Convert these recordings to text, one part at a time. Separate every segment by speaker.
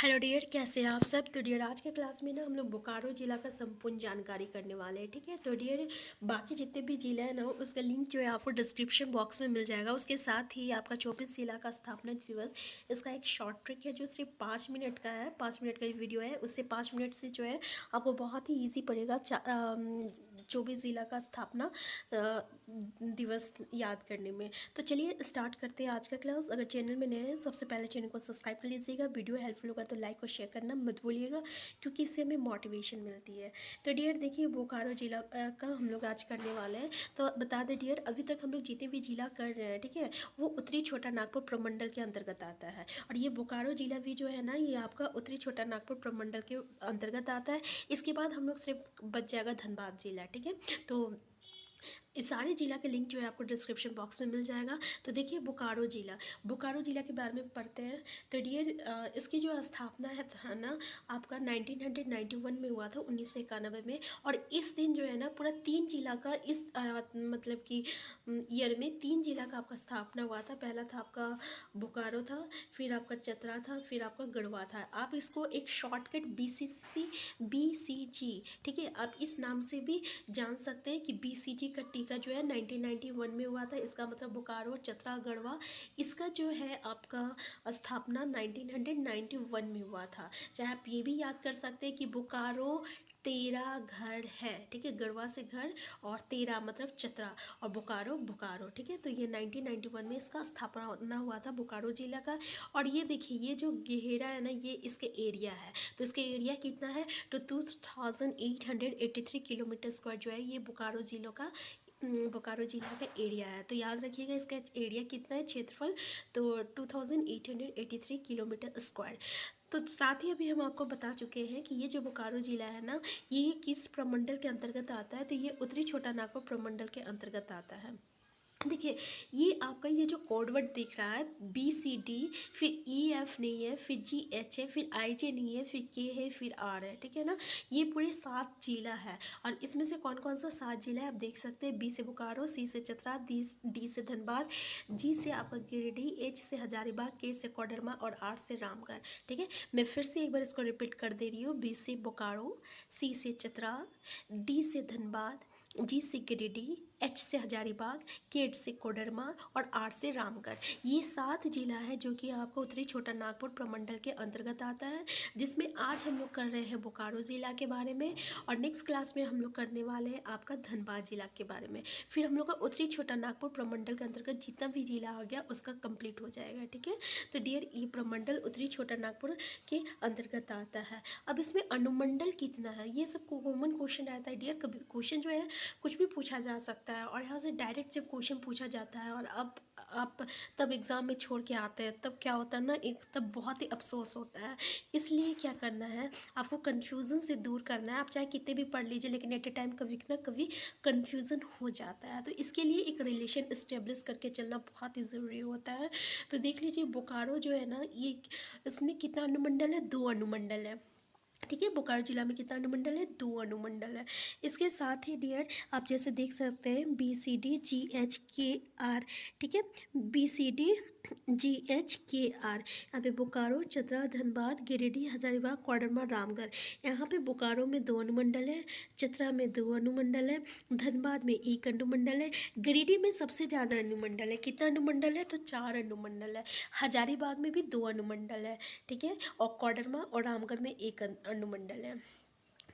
Speaker 1: Hello dear, कैसे हैं आप सब। तो डियर आज के क्लास में ना हम लोग बोकारो ज़िला का संपूर्ण जानकारी करने वाले हैं। ठीक है, तो डियर बाकी जितने भी ज़िले हैं ना उसका लिंक जो है आपको डिस्क्रिप्शन बॉक्स में मिल जाएगा। उसके साथ ही आपका 24 जिला का स्थापना दिवस, इसका एक शॉर्ट ट्रिक है जो सिर्फ 5 मिनट का है। 5 मिनट का वीडियो है, उससे 5 मिनट से जो है आपको बहुत ही ईजी पड़ेगा 24 जिला का स्थापना दिवस याद करने में। तो चलिए स्टार्ट करते हैं आज का क्लास। अगर चैनल में नए हैं सबसे पहले चैनल को सब्सक्राइब कर लीजिएगा। वीडियो हेल्पफुल होगा तो लाइक और शेयर करना मत भूलिएगा, क्योंकि इससे हमें मोटिवेशन मिलती है। तो डियर देखिए, बोकारो जिला का हम लोग आज करने वाले हैं। तो बता दें डियर, अभी तक हम लोग जितने भी जिला कर रहे हैं, ठीक है, वो उत्तरी छोटा नागपुर प्रमंडल के अंतर्गत आता है। और ये बोकारो जिला भी जो है ना, ये आपका उत्तरी छोटा नागपुर प्रमंडल के अंतर्गत आता है। इसके बाद हम लोग सिर्फ बच जाएगा धनबाद जिला। ठीक है, तो इस सारे जिला के लिंक जो है आपको डिस्क्रिप्शन बॉक्स में मिल जाएगा। तो देखिए बोकारो जिला के बारे में पढ़ते हैं। तो डियर इसकी जो स्थापना है था ना आपका 1991 में हुआ था, 1991 में। और इस दिन जो है ना पूरा 3 जिला का इस मतलब कि ईयर में 3 जिला का आपका स्थापना हुआ था। पहला था आपका बोकारो था, फिर आपका चतरा था, फिर आपका गढ़वा था। आप इसको एक शॉर्टकट BCG, ठीक है, आप इस नाम से भी जान सकते हैं कि BCG का टीका जो है 1991 में हुआ था। इसका मतलब बोकारो चतरा गढ़वा, इसका जो है आपका स्थापना 1991 में हुआ था। चाहे आप ये भी याद कर सकते हैं कि बोकारो 13 घर है, ठीक है, गढ़वा से घर, और 13 मतलब चतरा, और बोकारो, ठीक है। तो ये 1991 में इसका स्थापना हुआ था बोकारो जिला का। और ये देखिए, ये जो घेरा है ना, ये इसके एरिया है। तो इसके एरिया कितना है, तो 2883 किलोमीटर स्क्वायर जो है ये बोकारो जिला का एरिया है। तो याद रखिएगा इसका एरिया कितना है, क्षेत्रफल, तो 2883 किलोमीटर स्क्वायर। तो साथ ही अभी हम आपको बता चुके हैं कि ये जो बोकारो जिला है ना, ये किस प्रमंडल के अंतर्गत आता है। तो ये उत्तरी छोटा नागपुर प्रमंडल के अंतर्गत आता है। देखिए, ये आपका ये जो कोडवर्ड दिख रहा है BCD, फिर EF नहीं है, फिर GH है, फिर IJ नहीं है, फिर K है, फिर R है, ठीक है ना। ये पूरे 7 जिला है। और इसमें से कौन कौन सा 7 जिला है आप देख सकते हैं। B से बोकारो, C से चतरा, D से धनबाद, G से आपका गिरिडीह, H से हजारीबाग, K से कोडरमा और R से रामगढ़। ठीक है, मैं फिर से एक बार इसको रिपीट कर दे रही हूँ। B से बोकारो, C से चतरा, D से धनबाद, G से गिरिडीह, H से हजारीबाग, K से कोडरमा और R से रामगढ़। ये 7 जिला है जो कि आपको उत्तरी छोटा नागपुर प्रमंडल के अंतर्गत आता है, जिसमें आज हम लोग कर रहे हैं बोकारो ज़िला के बारे में। और नेक्स्ट क्लास में हम लोग करने वाले हैं आपका धनबाद जिला के बारे में। फिर हम लोग का उत्तरी छोटा नागपुर प्रमंडल के अंतर्गत जितना भी जिला आ गया उसका कंप्लीट हो जाएगा। ठीक है, तो डियर ये प्रमंडल उत्तरी छोटा नागपुर के अंतर्गत आता है। अब इसमें अनुमंडल कितना है, ये सब कॉमन क्वेश्चन रहता है डियर। कभी क्वेश्चन जो है कुछ भी पूछा जा सकता है, और यहाँ से डायरेक्ट जब क्वेश्चन पूछा जाता है और अब आप तब एग्ज़ाम में छोड़ के आते हैं, तब क्या होता है ना, एक तब बहुत ही अफसोस होता है। इसलिए क्या करना है, आपको कन्फ्यूज़न से दूर करना है। आप चाहे कितने भी पढ़ लीजिए, लेकिन एट ए टाइम कभी ना कभी कन्फ्यूज़न हो जाता है। तो इसके लिए एक रिलेशन इस्टेब्लिश करके चलना बहुत ही ज़रूरी होता है। तो देख लीजिए, बोकारो जो है ना, ये इसमें कितना अनुमंडल है, 2 अनुमंडल है। ठीक है, बोकारो जिला में कितना अनुमंडल है, 2 अनुमंडल है। इसके साथ ही डियर आप जैसे देख सकते हैं BCD GH KR, ठीक है, BCD GH KR। यहाँ पे बोकारो चतरा धनबाद गिरिडीह हजारीबाग कोडरमा रामगढ़। यहाँ पे बोकारो में 2 अनुमंडल है, चतरा में 2 अनुमंडल है, धनबाद में 1 अनुमंडल है, गिरिडीह में सबसे ज़्यादा अनुमंडल है। कितना अनुमंडल है, तो 4 अनुमंडल है। हजारीबाग में भी 2 अनुमंडल है, ठीक है, और कोडरमा और रामगढ़ में 1 अनुमंडल है।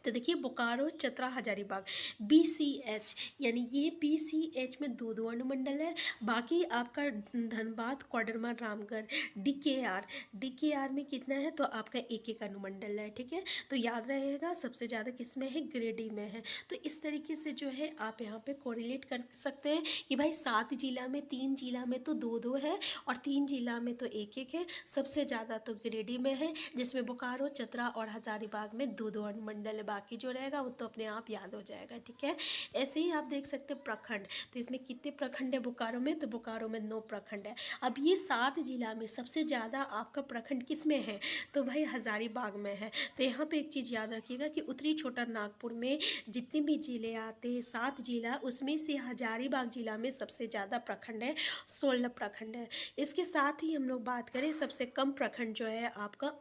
Speaker 1: तो देखिए, बोकारो चतरा हजारीबाग BCH, यानी ये BCH में 2 अनुमंडल है। बाकी आपका धनबाद कोडरमा रामगढ़ DKR में कितना है, तो आपका 1 अनुमंडल है। ठीक है, तो याद रहेगा सबसे ज़्यादा किस में है, गिरिडीह में है। तो इस तरीके से जो है आप यहाँ पे कोरिलेट कर सकते हैं कि भाई 7 जिला में 3 जिला में तो 2 है, और 3 जिला में तो 1 है। सबसे ज़्यादा तो गिरिडीह में है, जिसमें बोकारो चतरा और हजारीबाग में 2 अनुमंडल है। बाकी जो रहेगा वो तो अपने आप याद हो जाएगा। ठीक है, ऐसे ही आप देख सकते हैं प्रखंड। तो इसमें कितने प्रखंड है बोकारो में, तो बोकारो में 9 प्रखंड है। अब ये 7 जिला में सबसे ज़्यादा आपका प्रखंड किस में है, तो भाई हजारीबाग में है। तो यहाँ पे एक चीज़ याद रखिएगा कि उत्तरी छोटा नागपुर में जितने भी जिले आते हैं 7 जिला, उसमें से हजारीबाग जिला में सबसे ज़्यादा प्रखंड है, 16 प्रखंड है। इसके साथ ही हम लोग बात करें सबसे कम प्रखंड जो है आपका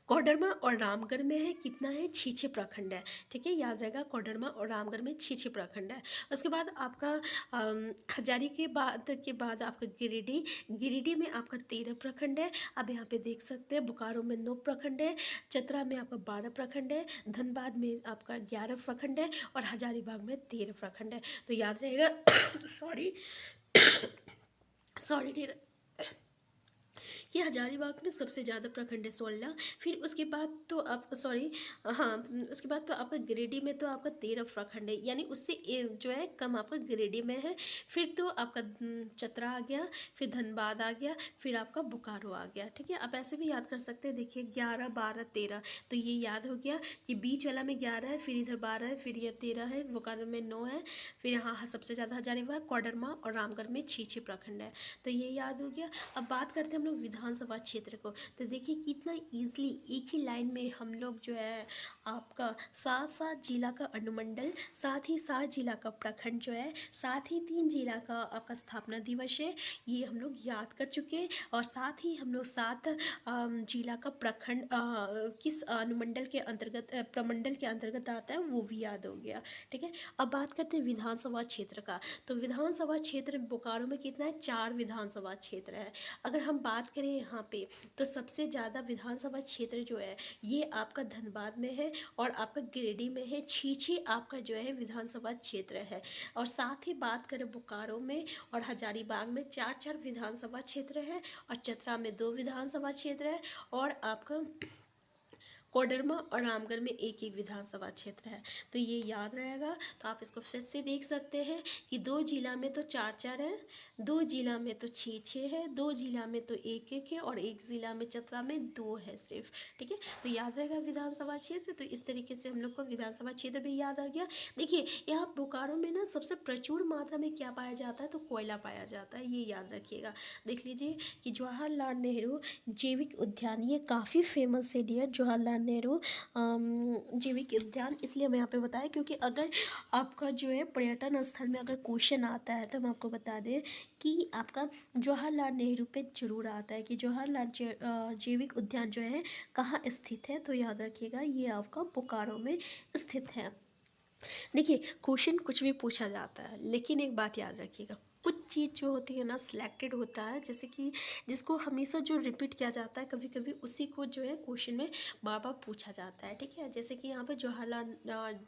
Speaker 1: कोडरमा और रामगढ़ में है कितना है, 6 प्रखंड है। ठीक है, याद रहेगा, कोडरमा और रामगढ़ में 6 प्रखंड है। उसके बाद आपका हजारी के बाद आपका गिरिडीह में आपका 13 प्रखंड है। अब यहाँ पे देख सकते हैं बोकारो में 9 प्रखंड है, चतरा में आपका 12 प्रखंड है, धनबाद में आपका 11 प्रखंड है और हजारीबाग में 13 प्रखंड है। तो याद रहेगा सॉरी सॉरी, ये हजारीबाग में सबसे ज़्यादा प्रखंड है, 16। फिर उसके बाद तो आप सॉरी, हाँ, उसके बाद तो आपका गिरिडीह में तो आपका 13 प्रखंड है, यानी उससे जो है कम आपका गिरिडीह में है। फिर तो आपका चतरा आ गया, फिर धनबाद आ गया, फिर आपका बोकारो आ गया। ठीक है, आप ऐसे भी याद कर सकते हैं। देखिए 11, 12, 13, तो ये याद हो गया कि बीच वाला में 11 है, फिर इधर 12 है, फिर ये 13 है, बोकारो में 9 है, फिर यहाँ सबसे ज़्यादा हजारीबाग, कोडरमा और रामगढ़ में 6 प्रखंड है। तो ये याद हो गया। अब बात करते हैं हम लोग विधानसभा क्षेत्र को। तो देखिए कितना इजीली एक ही लाइन में हम लोग जो है आपका सात सात जिला का अनुमंडल, साथ ही 7 जिला का प्रखंड जो है, साथ ही 3 जिला का आपका स्थापना दिवस है, ये हम लोग याद कर चुके हैं। और साथ ही हम लोग 7 जिला का प्रखंड किस अनुमंडल के अंतर्गत प्रमंडल के अंतर्गत आता है वो भी याद हो गया। ठीक है, अब बात करते हैं विधानसभा क्षेत्र का। तो विधानसभा क्षेत्र बोकारो में कितना है, 4 विधानसभा क्षेत्र है। अगर हम बात करें यहाँ पे तो सबसे ज़्यादा विधानसभा क्षेत्र जो है ये आपका धनबाद में है और आपका गिरिडीह में है, 6 आपका जो है विधानसभा क्षेत्र है। और साथ ही बात करें बोकारो में और हजारीबाग में 4 विधानसभा क्षेत्र है, और चतरा में 2 विधानसभा क्षेत्र है, और आपका कोडरमा और रामगढ़ में 1 विधानसभा क्षेत्र है। तो ये याद रहेगा। तो आप इसको फिर से देख सकते हैं कि 2 जिला में तो 4 है, 2 जिला में तो 6 है, 2 जिला में तो 1 है, और 1 जिला में चतरा में 2 है सिर्फ। ठीक है, तो याद रहेगा विधानसभा क्षेत्र। तो इस तरीके से हम लोग को विधानसभा क्षेत्र भी याद आ गया। देखिए यहाँ बोकारो में ना सबसे प्रचुर मात्रा में क्या पाया जाता है, तो कोयला पाया जाता है, ये याद रखिएगा। देख लीजिए कि जवाहरलाल नेहरू जैविक उद्यान, ये काफ़ी फेमस है डियर, जवाहरलाल नेहरू जैविक उद्यान। इसलिए मैं यहाँ पे बताया क्योंकि अगर आपका जो है पर्यटन स्थल में अगर क्वेश्चन आता है तो हम आपको बता दें कि आपका जवाहरलाल नेहरू पे जरूर आता है कि जवाहरलाल जैविक उद्यान जो है कहाँ स्थित है। तो याद रखिएगा ये आपका बोकारो में स्थित है। देखिए क्वेश्चन कुछ भी पूछा जाता है, लेकिन एक बात याद रखिएगा, कुछ चीज़ जो होती है ना सिलेक्टेड होता है, जैसे कि जिसको हमेशा जो रिपीट किया जाता है, कभी कभी उसी को जो है क्वेश्चन में बार बार पूछा जाता है। ठीक है, जैसे कि यहाँ पे जवाहरलाल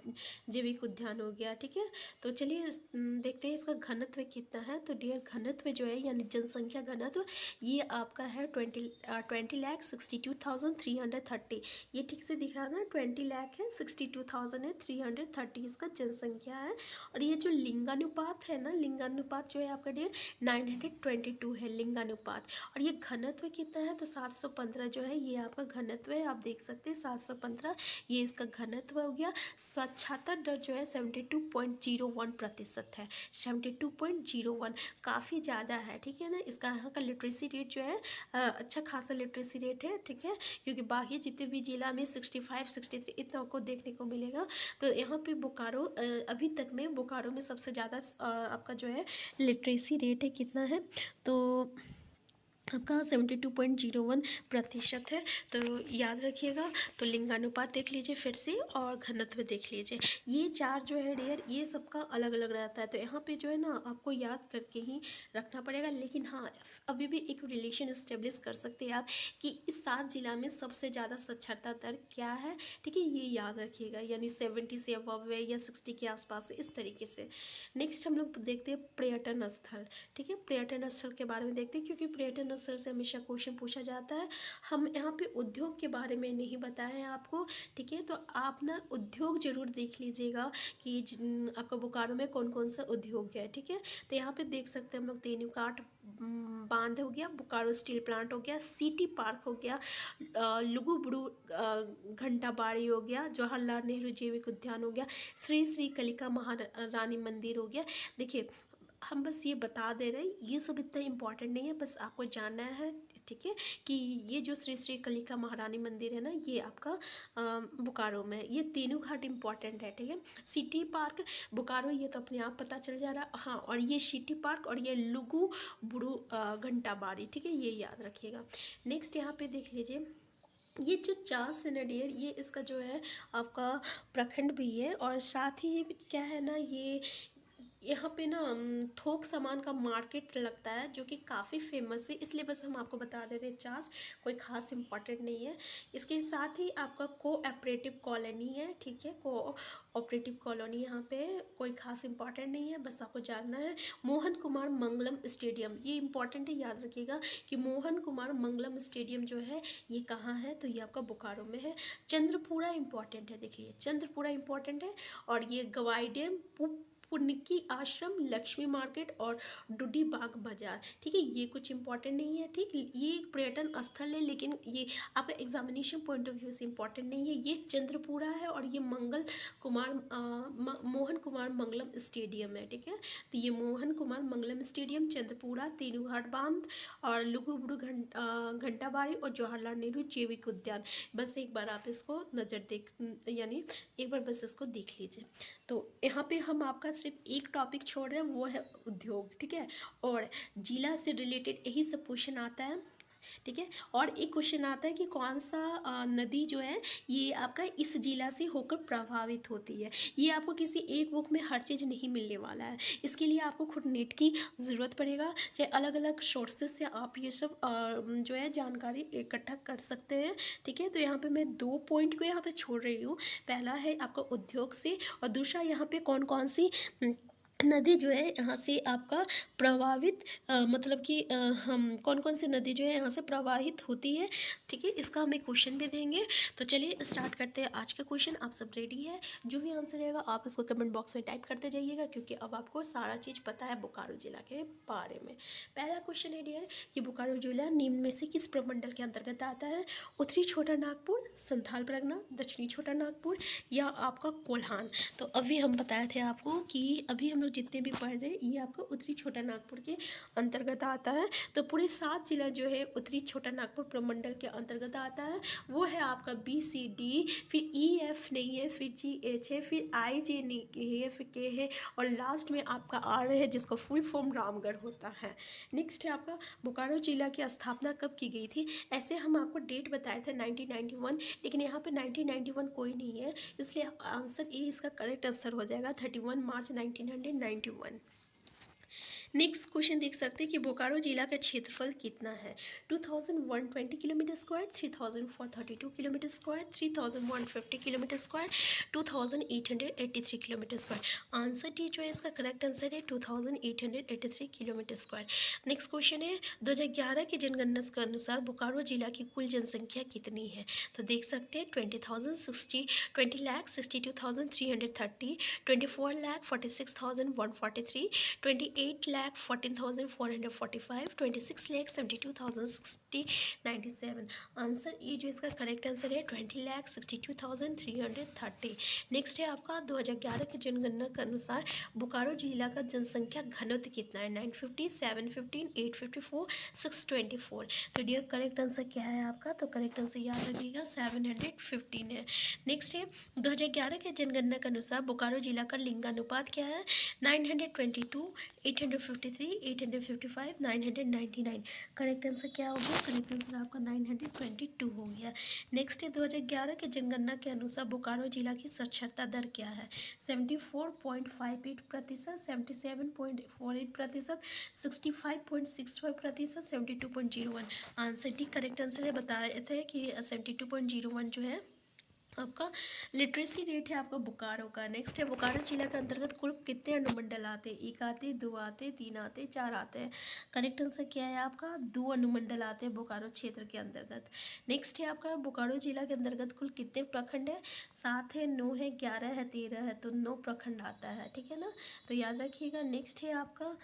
Speaker 1: जैविक उद्यान हो गया। ठीक है, तो चलिए देखते हैं इसका घनत्व कितना है। तो डियर घनत्व जो है यानी जनसंख्या घनत्व, ये आपका है 20,62,330। ये ठीक से दिख रहा है ना, 20 लाख है, 62,330 इसका जनसंख्या है। और ये जो लिंगानुपात है ना, लिंगानुपात जो है आपका डियर 922 है लिंगानुपात। और ये घनत्व कितना है, तो 715 जो है ये आपका घनत्व है। आप देख सकते हैं 715 ये इसका घनत्व हो गया। साक्षरता दर जो है 72.01% है, 72.01, काफ़ी ज़्यादा है। ठीक है ना, इसका यहाँ का लिटरेसी रेट जो है अच्छा खासा लिटरेसी रेट है। ठीक है, क्योंकि बाकी जितने भी जिला में 65, 63 इतना आपको देखने को मिलेगा। तो यहाँ पे बोकारो अभी तक में बोकारो में सबसे ज़्यादा आपका जो है लिटरेसी रेट है, कितना है, तो आपका 72.01% है। तो याद रखिएगा। तो लिंगानुपात देख लीजिए फिर से, और घनत्व देख लीजिए, ये 4 जो है डियर ये सबका अलग अलग रहता है। तो यहाँ पे जो है ना आपको याद करके ही रखना पड़ेगा। लेकिन हाँ, अभी भी एक रिलेशन इस्टेब्लिश कर सकते हैं आप कि इस 7 जिला में सबसे ज़्यादा साक्षरता दर क्या है। ठीक है, ये याद रखिएगा, यानी 70 से अबव है या 60 के आसपास है, इस तरीके से। नेक्स्ट हम लोग देखते हैं पर्यटन स्थल। ठीक है, पर्यटन स्थल के बारे में देखते हैं, क्योंकि पर्यटन स्थल से हमेशा क्वेश्चन पूछा जाता है। हम यहाँ पे उद्योग के बारे में नहीं बताए हैं आपको। ठीक है, तो आप ना उद्योग जरूर देख लीजिएगा कि आपका बोकारो में कौन कौन सा उद्योग है। ठीक है, तो यहाँ पे देख सकते हैं हम लोग तेनुकाट बांध हो गया, बोकारो स्टील प्लांट हो गया, सिटी पार्क हो गया, लुगु बुड़ू घंटा बाड़ी हो गया, जवाहरलाल नेहरू जैविक उद्यान हो गया, श्री श्री कलिका महारानी मंदिर हो गया। देखिए हम बस ये बता दे रहे हैं, ये सब इतना इम्पॉर्टेंट नहीं है, बस आपको जानना है। ठीक है, कि ये जो श्री श्री कलिका महारानी मंदिर है ना, ये आपका बोकारो में, ये तीनों घाट इम्पॉर्टेंट है। ठीक है, सिटी पार्क बोकारो ये तो अपने आप पता चल जा रहा है। हाँ, और ये सिटी पार्क और ये लुगु बुड़ू घंटा बाड़ी। ठीक है, ये याद रखिएगा। नेक्स्ट यहाँ पे देख लीजिए ये जो चास है ना डियर, ये इसका जो है आपका प्रखंड भी है, और साथ ही क्या है ना, ये यहाँ पे ना थोक सामान का मार्केट लगता है जो कि काफ़ी फेमस है, इसलिए बस हम आपको बता दे रहे हैं। चास कोई खास इम्पॉर्टेंट नहीं है। इसके साथ ही आपका कोऑपरेटिव कॉलोनी है, ठीक है, कोऑपरेटिव कॉलोनी यहाँ पे है, कोई खास इम्पॉर्टेंट नहीं है, बस आपको जानना है। मोहन कुमार मंगलम स्टेडियम, ये इम्पॉर्टेंट है, याद रखिएगा कि मोहन कुमार मंगलम स्टेडियम जो है ये कहाँ है, तो ये आपका बोकारो में है। चंद्रपुरा इम्पॉर्टेंट है, देखिए चंद्रपुरा इम्पॉर्टेंट है। और ये गवाई डैम, पुनिकी आश्रम, लक्ष्मी मार्केट और डुडी बाग बाजार, ठीक है, ये कुछ इंपॉर्टेंट नहीं है। ठीक, ये एक पर्यटन स्थल है, लेकिन ये आपका एग्जामिनेशन पॉइंट ऑफ व्यू से इंपॉर्टेंट नहीं है। ये चंद्रपुरा है और ये मंगल कुमार मोहन कुमार मंगलम स्टेडियम है, ठीक है। तो ये मोहन कुमार मंगलम स्टेडियम, चंद्रपुरा, तेनुघाट बांध और लुगुबुरु घंटाबाड़ी और जवाहरलाल नेहरू जैविक उद्यान। बस एक बार आप इसको नज़र देख, यानी एक बार बस इसको देख लीजिए। तो यहाँ पे हम आपका सिर्फ एक टॉपिक छोड़ रहे हैं, वो है उद्योग, ठीक है। और जिला से रिलेटेड यही सब क्वेश्चन आता है, ठीक है। और एक क्वेश्चन आता है कि कौन सा नदी जो है ये आपका इस जिला से होकर प्रभावित होती है। ये आपको किसी एक बुक में हर चीज़ नहीं मिलने वाला है, इसके लिए आपको खुद नेट की ज़रूरत पड़ेगा, चाहे अलग अलग सोर्सेज से आप ये सब जो है जानकारी इकट्ठा कर सकते हैं, ठीक है। तो यहाँ पे मैं 2 पॉइंट को यहाँ पे छोड़ रही हूँ। पहला है आपका उद्योग से, और दूसरा यहाँ पे कौन कौन सी नदी जो है यहाँ से आपका प्रभावित, मतलब कि हम कौन कौन सी नदी जो है यहाँ से प्रवाहित होती है, ठीक है। इसका हमें क्वेश्चन भी देंगे। तो चलिए स्टार्ट करते हैं आज का क्वेश्चन। आप सब रेडी है? जो भी आंसर रहेगा आप इसको कमेंट बॉक्स में टाइप करते जाइएगा, क्योंकि अब आपको सारा चीज़ पता है बोकारो जिला के बारे में। पहला क्वेश्चन है डियर कि बोकारो जिला निम्न में से किस प्रमंडल के अंतर्गत आता है? उत्तरी छोटा नागपुर, संथाल परगना, दक्षिणी छोटा नागपुर या आपका कोल्हान। तो अभी हम बताए थे आपको कि अभी हम लोग जितने भी पढ़ रहे हैं ये आपका उत्तरी छोटा नागपुर के अंतर्गत आता है। तो पूरे 7 जिला जो है उत्तरी छोटा नागपुर प्रमंडल के अंतर्गत आता है। वो है आपका BCD, फिर EF नहीं है, फिर GH है, फिर IJ नहीं है, फिर K है, और लास्ट में आपका R है, जिसका फुल फॉर्म रामगढ़ होता है। नेक्स्ट है आपका बोकारो जिला की स्थापना कब की गई थी? ऐसे हम आपको डेट बताए थे 1991, लेकिन यहाँ पे 1991 कोई नहीं है, इसलिए आंसर ए इसका करेक्ट आंसर हो जाएगा 31 मार्च 1991। नेक्स्ट क्वेश्चन देख सकते हैं कि बोकारो जिला का क्षेत्रफल कितना है? 2120 kilometre square, 3432 kilometre square, 3150 kilometre square, 2883 kilometre square. Answer D जो है इसका करेक्ट आंसर है 2883 किलोमीटर स्क्वायर। नेक्स्ट क्वेश्चन है 2011 की जनगणना के अनुसार बोकारो जिला की कुल जनसंख्या कितनी है? तो देख सकते हैं 20,62,330, 24,46,143, 28,14,445, 26,72,097। आंसर ए जो इसका करेक्ट आंसर है 20,62,330। नेक्स्ट है आपका 2011 की जनगणना के अनुसार बोकारो जिला का जनसंख्या घनत्व कितना है? 950, 715, 854, 624। तो डियर करेक्ट आंसर क्या है आपका? तो करेक्ट आंसर याद रखिएगा 715 है। नेक्स्ट है 2011 के जनगणना के अनुसार बोकारो जिला का लिंगानुपात क्या है? 922, 853, 855, 999। करेक्ट आंसर क्या हो गया? करेक्ट आंसर आपका 922 हो गया। नेक्स्ट है 2011 के जनगणना के अनुसार बोकारो जिला की साक्षरता दर क्या है? 74.58%, 77.48%, 65.65%, 72.01। आंसर डी करेक्ट आंसर है, बता रहे थे कि 72.01 जो है आपका लिटरेसी रेट है आपका बोकारो का। नेक्स्ट है बोकारो जिला के अंतर्गत कुल कितने अनुमंडल आते हैं? 1 आते, 2 आते, 3 आते, 4 आते हैं। करेक्ट आंसर क्या है आपका? 2 अनुमंडल आते हैं बोकारो क्षेत्र के अंतर्गत। नेक्स्ट है आपका बोकारो जिला के अंतर्गत कुल कितने प्रखंड है? 7 है, 9 है, 11 है, 13 है, तो 9 प्रखंड आता है, ठीक है ना। तो याद रखिएगा। नेक्स्ट है आपका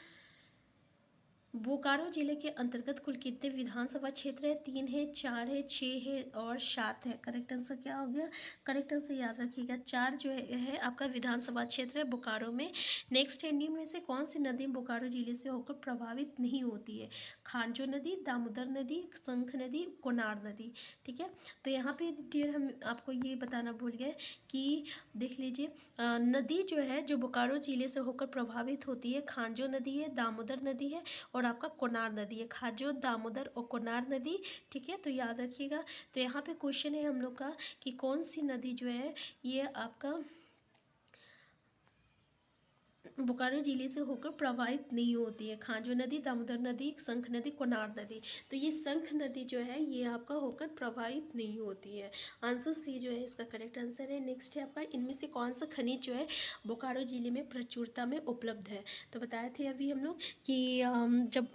Speaker 1: बोकारो जिले के अंतर्गत कुल कितने विधानसभा क्षेत्र है? 3 है, 4 है, 6 है और 7 है। करेक्ट आंसर क्या हो गया? करेक्ट आंसर याद रखिएगा 4 जो है आपका विधानसभा क्षेत्र है बोकारो में। नेक्स्ट है निम्न में से कौन सी नदी बोकारो जिले से होकर प्रभावित नहीं होती है? खांजो नदी, दामोदर नदी, शंख नदी, कोनार नदी, ठीक है। तो यहाँ पे डियर हम आपको ये बताना भूल गए कि देख लीजिए नदी जो है जो बोकारो जिले से होकर प्रभावित होती है, खांजो नदी है, दामोदर नदी है और आपका कोनार नदी है, खाजो, दामोदर और कोनार नदी। ठीक है, तो याद रखिएगा। तो यहाँ पे क्वेश्चन है हम लोग का कि कौन सी नदी जो है ये आपका बोकारो जिले से होकर प्रवाहित नहीं होती है। खाजो नदी, दामोदर नदी, शंख नदी, कोनार नदी। तो ये शंख नदी जो है ये आपका होकर प्रवाहित नहीं होती है। आंसर सी जो है इसका करेक्ट आंसर है। नेक्स्ट है आपका, इनमें से कौन सा खनिज जो है बोकारो जिले में प्रचुरता में उपलब्ध है। तो बताए थे अभी हम लोग कि जब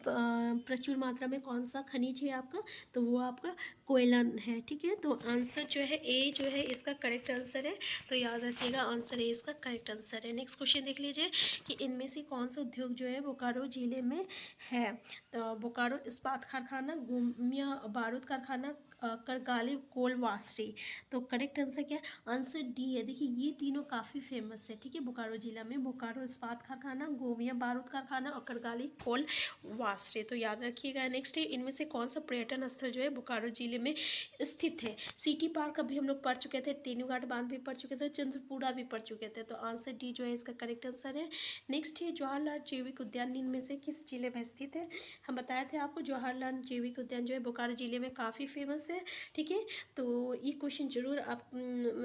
Speaker 1: प्रचुर मात्रा में कौन सा खनिज है आपका, तो वो आपका कोयला है। ठीक है, तो आंसर जो है ए जो है इसका करेक्ट आंसर है। तो याद रखिएगा, आंसर ए इसका करेक्ट आंसर है। नेक्स्ट क्वेश्चन देख लीजिए कि इनमें से कौन सा उद्योग जो है बोकारो जिले में है। तो बोकारो इस्पात कारखाना, गोमिया बारूद कारखाना, करगाली कोल वासरी। तो करेक्ट आंसर क्या है? आंसर डी है। देखिए ये तीनों काफ़ी फेमस है। ठीक है, बोकारो जिला में बोकारो इस्पात कारखाना, गोमिया बारूद कारखाना और करगाली कोल वासरे। तो याद रखिएगा। नेक्स्ट है, इनमें से कौन सा पर्यटन स्थल जो है बोकारो जिले में स्थित है। सिटी पार्क अभी हम लोग पढ़ चुके थे, तेनूघाट बांध भी पढ़ चुके थे, चंद्रपुरा भी पढ़ चुके थे। तो आंसर डी जो है इसका करेक्ट आंसर है। नेक्स्ट है, जवाहरलाल जैविक उद्यान इनमें से किस जिले में स्थित है। हम बताए थे आपको जवाहरलाल जैविक उद्यान जो है बोकारो जिले में काफ़ी फेमस है। ठीक है, तो ये क्वेश्चन जरूर आप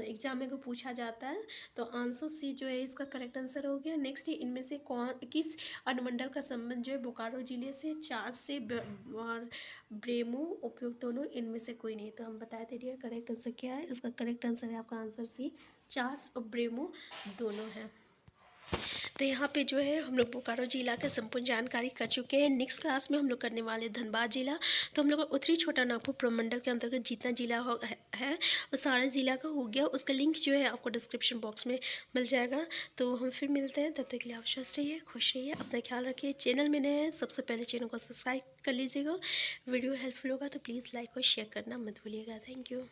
Speaker 1: एग्जाम में को पूछा जाता है। तो आंसर सी जो है इसका करेक्ट आंसर हो गया। नेक्स्ट है, इनमें से कौन किस अनुमंडल का संबंध जो है बोकारो जिले से चार से और ब्रेमो उपयुक्त दोनों इनमें से कोई नहीं। तो हम बताए थे डियर करेक्ट आंसर क्या है। इसका करेक्ट आंसर है आपका आंसर सी, चार्स और ब्रेमो दोनों हैं। तो यहाँ पे जो है हम लोग बोकारो जिला के संपूर्ण जानकारी कर चुके हैं। नेक्स्ट क्लास में हम लोग करने वाले धनबाद जिला। तो हम लोग का उत्तरी छोटा नागपुर प्रमंडल के अंतर्गत जितना जिला है वो सारा जिला का हो गया। उसका लिंक जो है आपको डिस्क्रिप्शन बॉक्स में मिल जाएगा। तो हम फिर मिलते हैं, तब तक के लिए आप स्वस्थ रहिए, खुश रहिए, अपना ख्याल रखिए। चैनल में नए हैं, सबसे पहले चैनल को सब्सक्राइब कर लीजिएगा। वीडियो हेल्पफुल होगा तो प्लीज़ लाइक और शेयर करना मत भूलिएगा। Thank you.